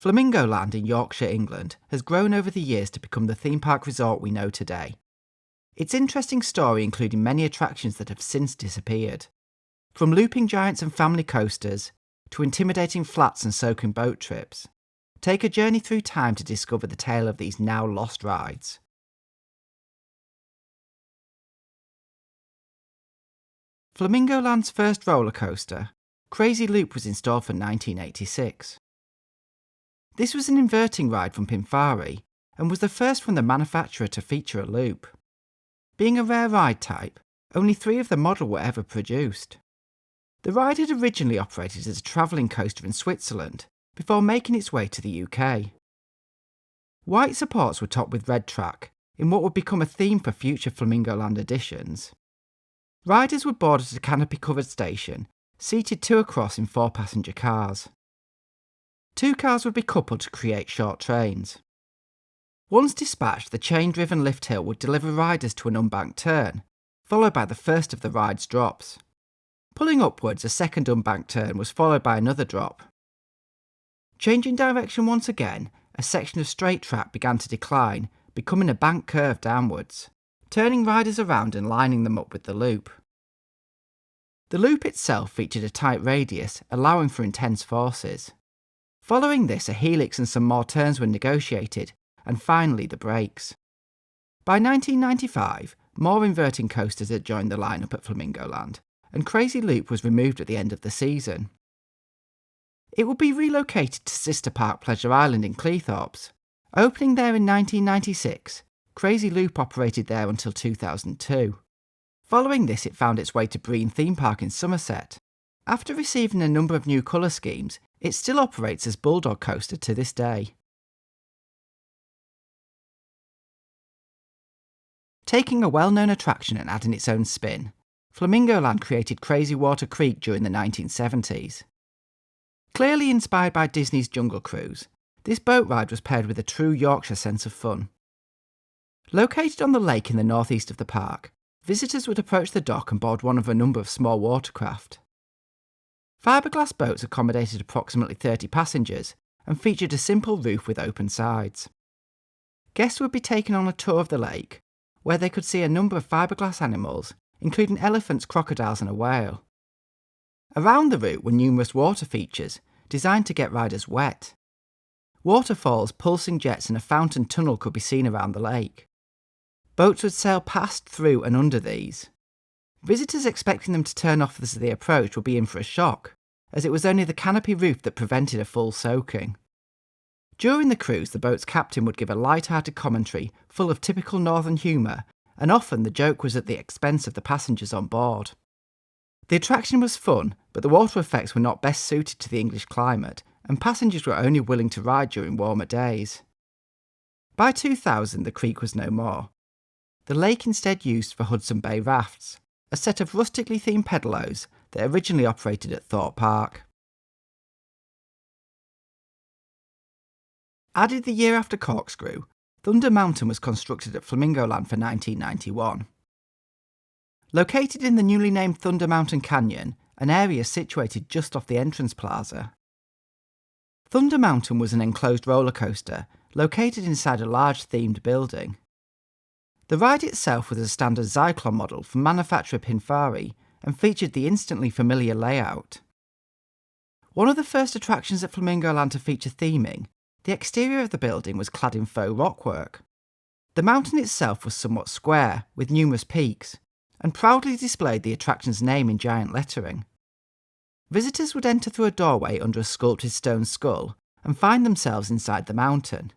Flamingo Land in Yorkshire, England, has grown over the years to become the theme park resort we know today. Its interesting story including many attractions that have since disappeared. From looping giants and family coasters, to intimidating flats and soaking boat trips. Take a journey through time to discover the tale of these now lost rides. Flamingo Land's first roller coaster, Crazy Loop, was installed for 1986. This was an inverting ride from Pinfari and was the first from the manufacturer to feature a loop. Being a rare ride type, only 3 of the model were ever produced. The ride had originally operated as a travelling coaster in Switzerland before making its way to the UK. White supports were topped with red track in what would become a theme for future Flamingo Land editions. Riders were boarded at a canopy-covered station, seated 2 across in 4-passenger cars. 2 cars would be coupled to create short trains. Once dispatched, the chain-driven lift hill would deliver riders to an unbanked turn, followed by the first of the ride's drops. Pulling upwards, a second unbanked turn was followed by another drop. Changing direction once again, a section of straight track began to decline, becoming a bank curve downwards, turning riders around and lining them up with the loop. The loop itself featured a tight radius, allowing for intense forces. Following this, a helix and some more turns were negotiated, and finally the brakes. By 1995, more inverting coasters had joined the lineup at Flamingo Land, and Crazy Loop was removed at the end of the season. It would be relocated to sister park Pleasure Island in Cleethorpes. Opening there in 1996, Crazy Loop operated there until 2002. Following this, it found its way to Brean Theme Park in Somerset. After receiving a number of new colour schemes, it still operates as Bulldog Coaster to this day. Taking a well-known attraction and adding its own spin, Flamingo Land created Crazy Water Creek during the 1970s. Clearly inspired by Disney's Jungle Cruise, this boat ride was paired with a true Yorkshire sense of fun. Located on the lake in the northeast of the park, visitors would approach the dock and board one of a number of small watercraft. Fiberglass boats accommodated approximately 30 passengers and featured a simple roof with open sides. Guests would be taken on a tour of the lake, where they could see a number of fiberglass animals, including elephants, crocodiles and a whale. Around the route were numerous water features, designed to get riders wet. Waterfalls, pulsing jets and a fountain tunnel could be seen around the lake. Boats would sail past, through and under these. Visitors expecting them to turn off as they approached would be in for a shock, as it was only the canopy roof that prevented a full soaking. During the cruise, the boat's captain would give a light-hearted commentary full of typical northern humour, and often the joke was at the expense of the passengers on board. The attraction was fun, but the water effects were not best suited to the English climate, and passengers were only willing to ride during warmer days. By 2000, the creek was no more. The lake instead used for Hudson Bay rafts, a set of rustically themed pedalos that originally operated at Thorpe Park. Added the year after Corkscrew, Thunder Mountain was constructed at Flamingo Land for 1991. Located in the newly named Thunder Mountain Canyon, an area situated just off the entrance plaza. Thunder Mountain was an enclosed roller coaster located inside a large themed building. The ride itself was a standard Zyklon model from manufacturer Pinfari and featured the instantly familiar layout. One of the first attractions at Flamingo Land to feature theming, the exterior of the building was clad in faux rockwork. The mountain itself was somewhat square, with numerous peaks, and proudly displayed the attraction's name in giant lettering. Visitors would enter through a doorway under a sculpted stone skull and find themselves inside the mountain.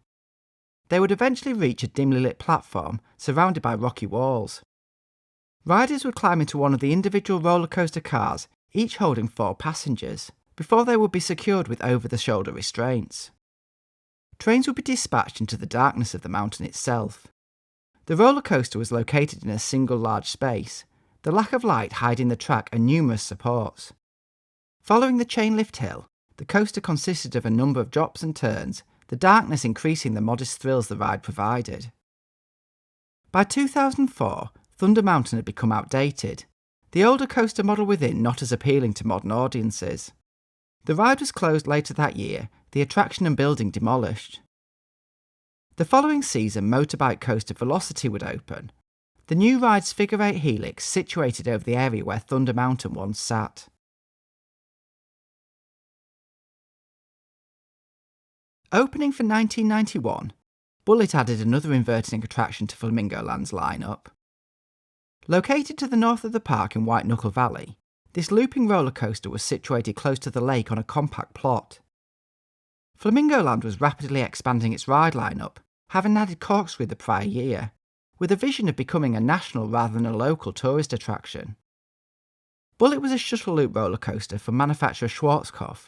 They would eventually reach a dimly lit platform surrounded by rocky walls. Riders would climb into one of the individual roller coaster cars, each holding 4 passengers, before they would be secured with over-the-shoulder restraints. Trains would be dispatched into the darkness of the mountain itself. The roller coaster was located in a single large space, the lack of light hiding the track and numerous supports. Following the chain lift hill, the coaster consisted of a number of drops and turns, the darkness increasing the modest thrills the ride provided. By 2004, Thunder Mountain had become outdated, the older coaster model within not as appealing to modern audiences. The ride was closed later that year the attraction and building demolished. The following season, motorbike coaster Velocity would open. The new ride's figure-8 helix situated over the area where Thunder Mountain once sat. Opening for 1991, Bullet added another inverting attraction to Flamingo Land's lineup. Located to the north of the park in White Knuckle Valley, this looping roller coaster was situated close to the lake on a compact plot. Flamingo Land was rapidly expanding its ride lineup, having added Corkscrew the prior year, with a vision of becoming a national rather than a local tourist attraction. Bullet was a shuttle loop roller coaster from manufacturer Schwarzkopf,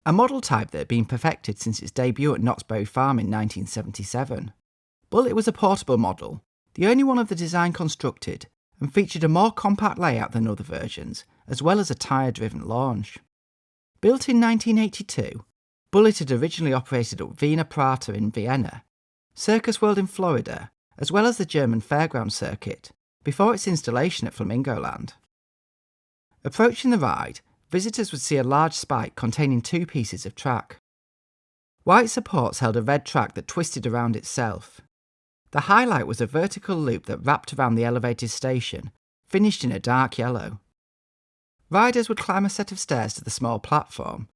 a model type that had been perfected since its debut at Knott's Berry Farm in 1977. Bullet was a portable model, the only one of the design constructed, and featured a more compact layout than other versions, as well as a tyre-driven launch. Built in 1982, Bullet had originally operated at Wiener Prater in Vienna, Circus World in Florida, as well as the German fairground circuit, before its installation at Flamingo Land. Approaching the ride, visitors would see a large spike containing 2 pieces of track. White supports held a red track that twisted around itself. The highlight was a vertical loop that wrapped around the elevated station, finished in a dark yellow. Riders would climb a set of stairs to the small platform.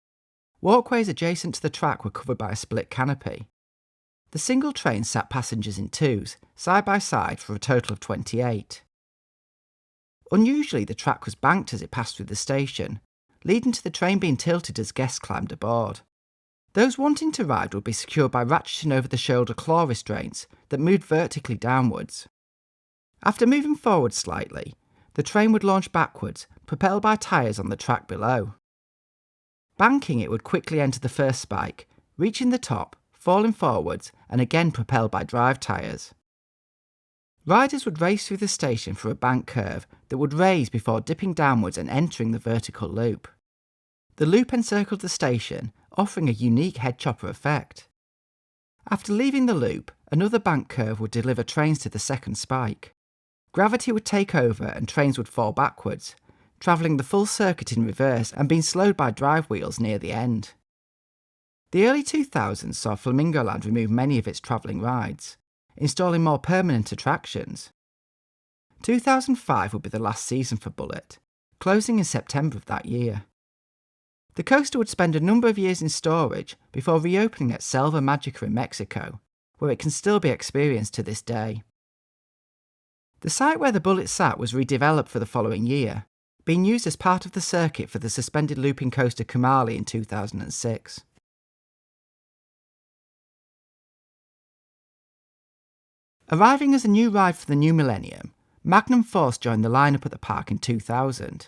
Walkways adjacent to the track were covered by a split canopy. The single train sat passengers in 2s, side by side, for a total of 28. Unusually, the track was banked as it passed through the station, leading to the train being tilted as guests climbed aboard. Those wanting to ride would be secured by ratcheting over the shoulder claw restraints that moved vertically downwards. After moving forward slightly, the train would launch backwards, propelled by tyres on the track below. Banking, it would quickly enter the first spike, reaching the top, falling forwards, and again propelled by drive tyres. Riders would race through the station for a bank curve that would raise before dipping downwards and entering the vertical loop. The loop encircled the station, offering a unique head chopper effect. After leaving the loop, another bank curve would deliver trains to the second spike. Gravity would take over and trains would fall backwards, travelling the full circuit in reverse and being slowed by drive wheels near the end. The early 2000s saw Flamingo Land remove many of its travelling rides, installing more permanent attractions. 2005 would be the last season for Bullet, closing in September of that year. The coaster would spend a number of years in storage before reopening at Selva Magica in Mexico, where it can still be experienced to this day. The site where the Bullet sat was redeveloped for the following year, being used as part of the circuit for the suspended looping coaster Kumali in 2006. Arriving as a new ride for the new millennium, Magnum Force joined the lineup at the park in 2000.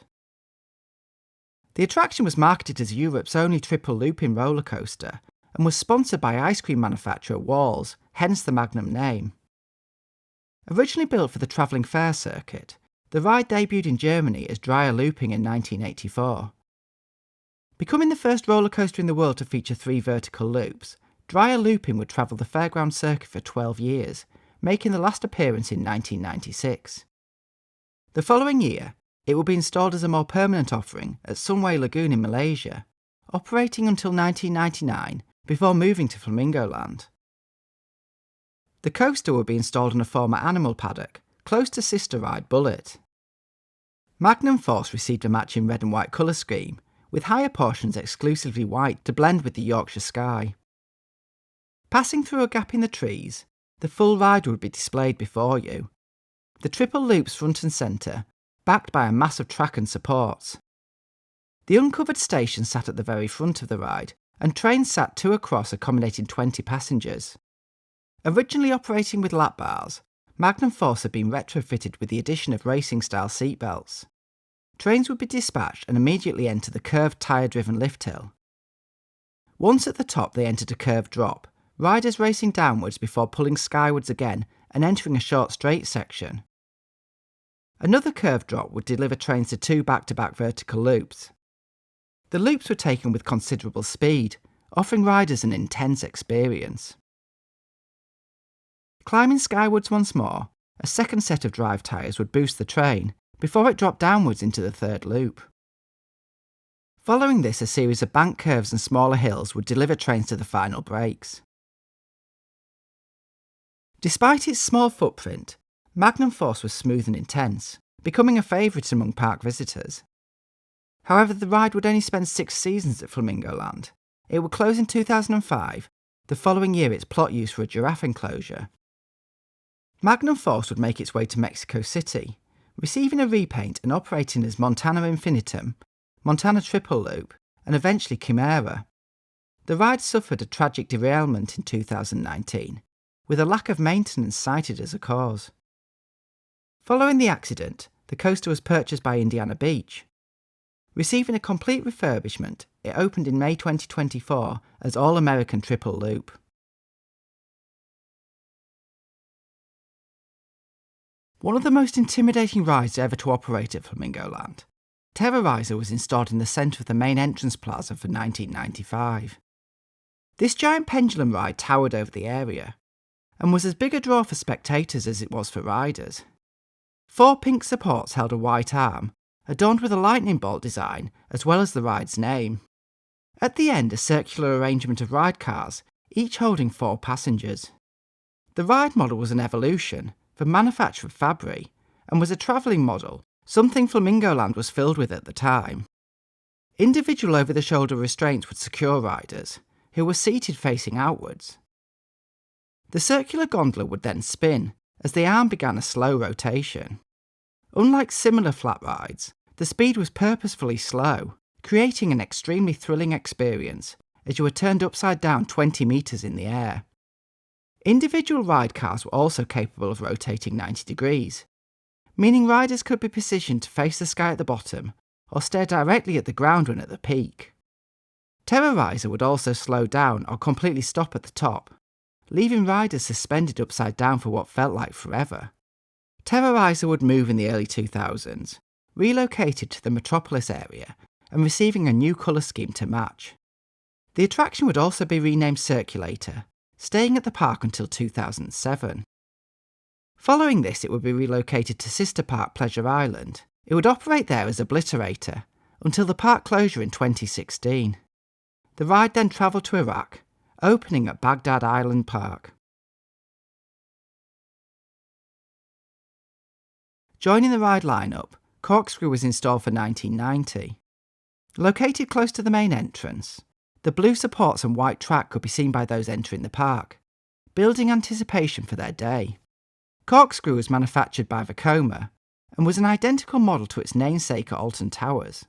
The attraction was marketed as Europe's only triple looping roller coaster and was sponsored by ice cream manufacturer Walls, hence the Magnum name. Originally built for the travelling fair circuit, the ride debuted in Germany as Dreyer Looping in 1984. Becoming the first roller coaster in the world to feature 3 vertical loops, Dreyer Looping would travel the fairground circuit for 12 years, making the last appearance in 1996. The following year, it would be installed as a more permanent offering at Sunway Lagoon in Malaysia, operating until 1999 before moving to Flamingo Land. The coaster would be installed in a former animal paddock, close to sister ride Bullet. Magnum Force received a matching red and white colour scheme, with higher portions exclusively white to blend with the Yorkshire sky. Passing through a gap in the trees, the full ride would be displayed before you. The triple loops front and centre, backed by a mass of track and supports. The uncovered station sat at the very front of the ride, and trains sat 2 across accommodating 20 passengers. Originally operating with lap bars, Magnum Force had been retrofitted with the addition of racing-style seatbelts. Trains would be dispatched and immediately enter the curved tyre-driven lift hill. Once at the top, they entered a curved drop, riders racing downwards before pulling skywards again and entering a short straight section. Another curved drop would deliver trains to 2 back-to-back vertical loops. The loops were taken with considerable speed, offering riders an intense experience. Climbing skywards once more, a second set of drive tyres would boost the train before it dropped downwards into the third loop. Following this, a series of bank curves and smaller hills would deliver trains to the final breaks. Despite its small footprint, Magnum Force was smooth and intense, becoming a favourite among park visitors. However, the ride would only spend 6 seasons at Flamingo Land. It would close in 2005, the following year its plot used for a giraffe enclosure. Magnum Force would make its way to Mexico City, receiving a repaint and operating as Montana Infinitum, Montana Triple Loop, and eventually Chimera. The ride suffered a tragic derailment in 2019, with a lack of maintenance cited as a cause. Following the accident, the coaster was purchased by Indiana Beach. Receiving a complete refurbishment, it opened in May 2024 as All-American Triple Loop. One of the most intimidating rides ever to operate at Flamingo Land, Terroriser was installed in the centre of the main entrance plaza for 1995. This giant pendulum ride towered over the area, and was as big a draw for spectators as it was for riders. 4 pink supports held a white arm, adorned with a lightning bolt design, as well as the ride's name. At the end, a circular arrangement of ride cars, each holding 4 passengers. The ride model was an evolution, from manufacturer Fabry, and was a travelling model, something Flamingo Land was filled with at the time. Individual over-the-shoulder restraints would secure riders, who were seated facing outwards. The circular gondola would then spin, as the arm began a slow rotation. Unlike similar flat rides, the speed was purposefully slow, creating an extremely thrilling experience as you were turned upside down 20 metres in the air. Individual ride cars were also capable of rotating 90 degrees, meaning riders could be positioned to face the sky at the bottom or stare directly at the ground when at the peak. Terroriser would also slow down or completely stop at the top, leaving riders suspended upside down for what felt like forever. Terroriser would move in the early 2000s, relocated to the Metropolis area and receiving a new colour scheme to match. The attraction would also be renamed Circulator, staying at the park until 2007. Following this, it would be relocated to sister park Pleasure Island. It would operate there as Obliterator until the park closure in 2016. The ride then travelled to Iraq, opening at Baghdad Island Park. Joining the ride lineup, Corkscrew was installed for 1990. Located close to the main entrance, the blue supports and white track could be seen by those entering the park, building anticipation for their day. Corkscrew was manufactured by Vekoma and was an identical model to its namesake at Alton Towers.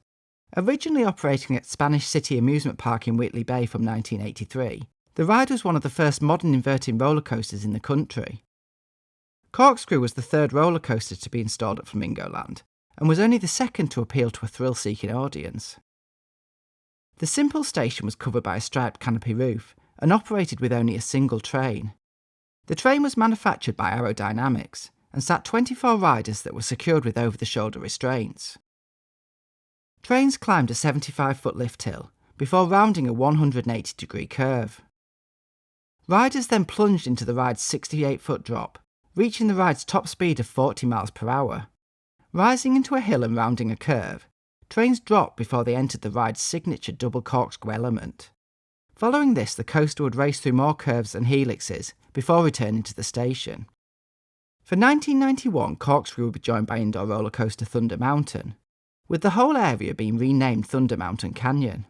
Originally operating at Spanish City Amusement Park in Whitley Bay from 1983, the ride was one of the first modern inverting roller coasters in the country. Corkscrew was the 3rd roller coaster to be installed at Flamingo Land, and was only the 2nd to appeal to a thrill-seeking audience. The simple station was covered by a striped canopy roof, and operated with only a single train. The train was manufactured by Aerodynamics, and sat 24 riders that were secured with over-the-shoulder restraints. Trains climbed a 75-foot lift hill, before rounding a 180-degree curve. Riders then plunged into the ride's 68-foot drop, reaching the ride's top speed of 40 miles per hour. Rising into a hill and rounding a curve, trains dropped before they entered the ride's signature double corkscrew element. Following this, the coaster would race through more curves and helixes before returning to the station. For 1991, Corkscrew would be joined by indoor roller coaster Thunder Mountain, with the whole area being renamed Thunder Mountain Canyon.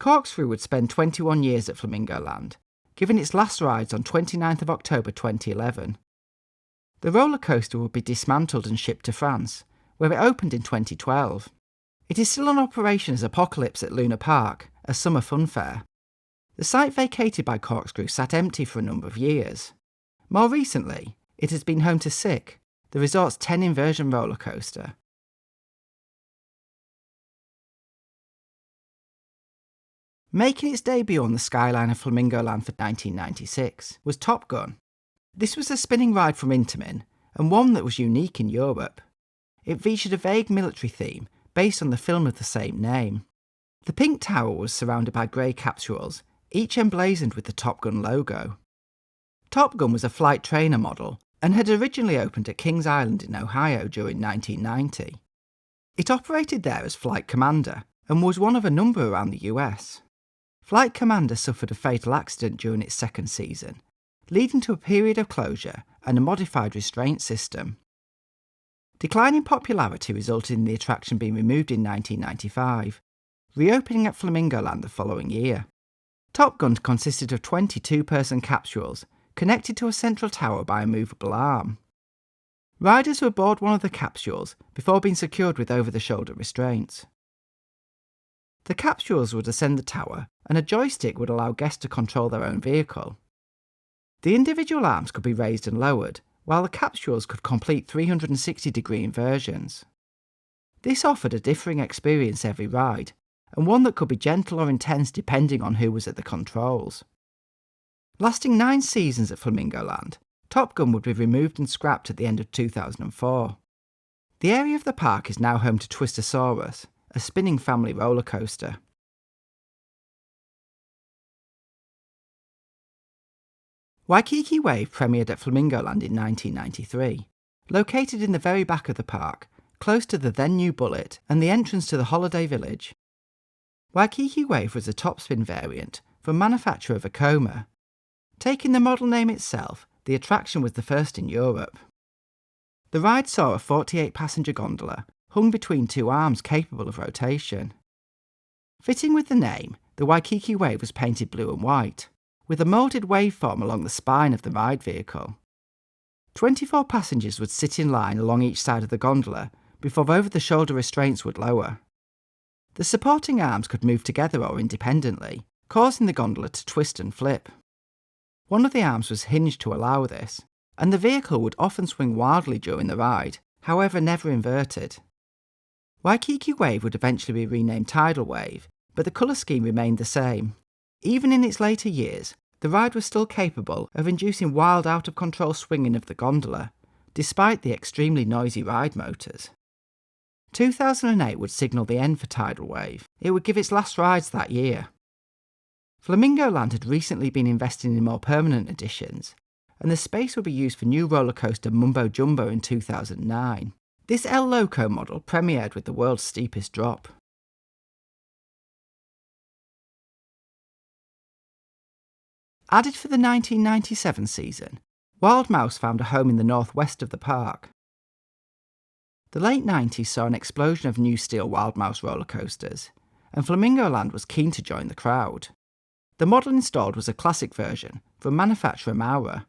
Corkscrew would spend 21 years at Flamingo Land, giving its last rides on 29th of October 2011. The roller coaster would be dismantled and shipped to France, where it opened in 2012. It is still in operation as Apocalypse at Luna Park, a summer fun fair. The site vacated by Corkscrew sat empty for a number of years. More recently, it has been home to Sick, the resort's 10 inversion roller coaster. Making its debut on the skyline of Flamingo Land for 1996 was Top Gun. This was a spinning ride from Intamin, and one that was unique in Europe. It featured a vague military theme based on the film of the same name. The pink tower was surrounded by grey capsules, each emblazoned with the Top Gun logo. Top Gun was a flight trainer model and had originally opened at Kings Island in Ohio during 1990. It operated there as Flight Commander and was one of a number around the US. Flight Commander suffered a fatal accident during its second season, leading to a period of closure and a modified restraint system. Declining popularity resulted in the attraction being removed in 1995, reopening at Flamingo Land the following year. Top Gun consisted of 22-person capsules connected to a central tower by a movable arm. Riders were aboard one of the capsules before being secured with over-the-shoulder restraints. The capsules would ascend the tower, and a joystick would allow guests to control their own vehicle. The individual arms could be raised and lowered, while the capsules could complete 360-degree inversions. This offered a differing experience every ride, and one that could be gentle or intense depending on who was at the controls. Lasting 9 seasons at Flamingo Land, Top Gun would be removed and scrapped at the end of 2004. The area of the park is now home to Twistosaurus, a spinning family roller coaster. Waikiki Wave premiered at Flamingo Land in 1993, located in the very back of the park, close to the then new Bullet and the entrance to the holiday village. Waikiki Wave was a topspin variant from manufacturer Vekoma. Taking the model name itself, the attraction was the first in Europe. The ride saw a 48-passenger gondola hung between 2 arms capable of rotation. Fitting with the name, the Waikiki Wave was painted blue and white, with a moulded waveform along the spine of the ride vehicle. 24 passengers would sit in line along each side of the gondola before over-the-shoulder restraints would lower. The supporting arms could move together or independently, causing the gondola to twist and flip. One of the arms was hinged to allow this, and the vehicle would often swing wildly during the ride, however never inverted. Waikiki Wave would eventually be renamed Tidal Wave, but the colour scheme remained the same. Even in its later years, the ride was still capable of inducing wild out-of-control swinging of the gondola, despite the extremely noisy ride motors. 2008 would signal the end for Tidal Wave. It would give its last rides that year. Flamingo Land had recently been investing in more permanent additions, and the space would be used for new roller coaster Mumbo Jumbo in 2009. This El Loco model premiered with the world's steepest drop. Added for the 1997 season, Wild Mouse found a home in the northwest of the park. The late 90s saw an explosion of new steel Wild Mouse roller coasters, and Flamingo Land was keen to join the crowd. The model installed was a classic version from manufacturer Maura.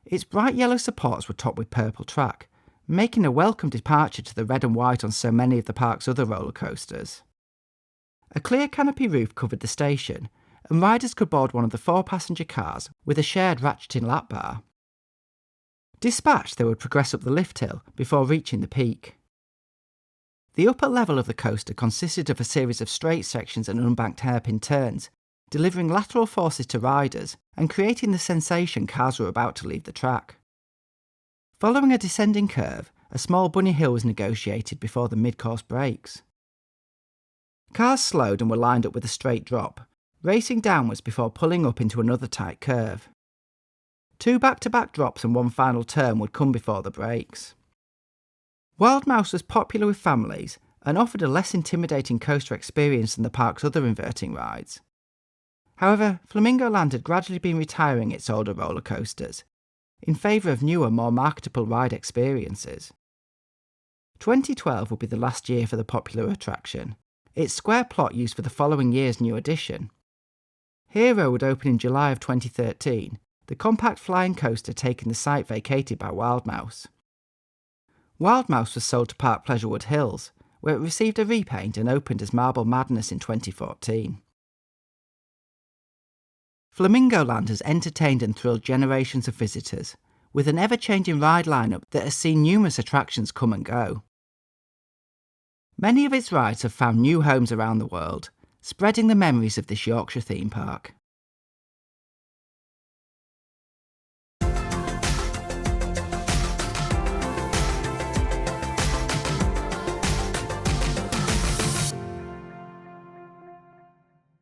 Its bright yellow supports were topped with purple track, making a welcome departure to the red and white on so many of the park's other roller coasters. A clear canopy roof covered the station, and riders could board one of the 4-passenger cars with a shared ratcheting lap bar. Dispatched, they would progress up the lift hill before reaching the peak. The upper level of the coaster consisted of a series of straight sections and unbanked hairpin turns, delivering lateral forces to riders and creating the sensation cars were about to leave the track. Following a descending curve, a small bunny hill was negotiated before the mid-course brakes. Cars slowed and were lined up with a straight drop, racing downwards before pulling up into another tight curve. 2 back-to-back drops and 1 final turn would come before the brakes. Wild Mouse was popular with families and offered a less intimidating coaster experience than the park's other inverting rides. However, Flamingo Land had gradually been retiring its older roller coasters, in favour of newer, more marketable ride experiences. 2012 would be the last year for the popular attraction, its square plot used for the following year's new addition. Hero would open in July of 2013, the compact flying coaster taking the site vacated by Wild Mouse. Wild Mouse was sold to Park Pleasurewood Hills, where it received a repaint and opened as Marble Madness in 2014. Flamingo Land has entertained and thrilled generations of visitors, with an ever-changing ride lineup that has seen numerous attractions come and go. Many of its rides have found new homes around the world, spreading the memories of this Yorkshire theme park.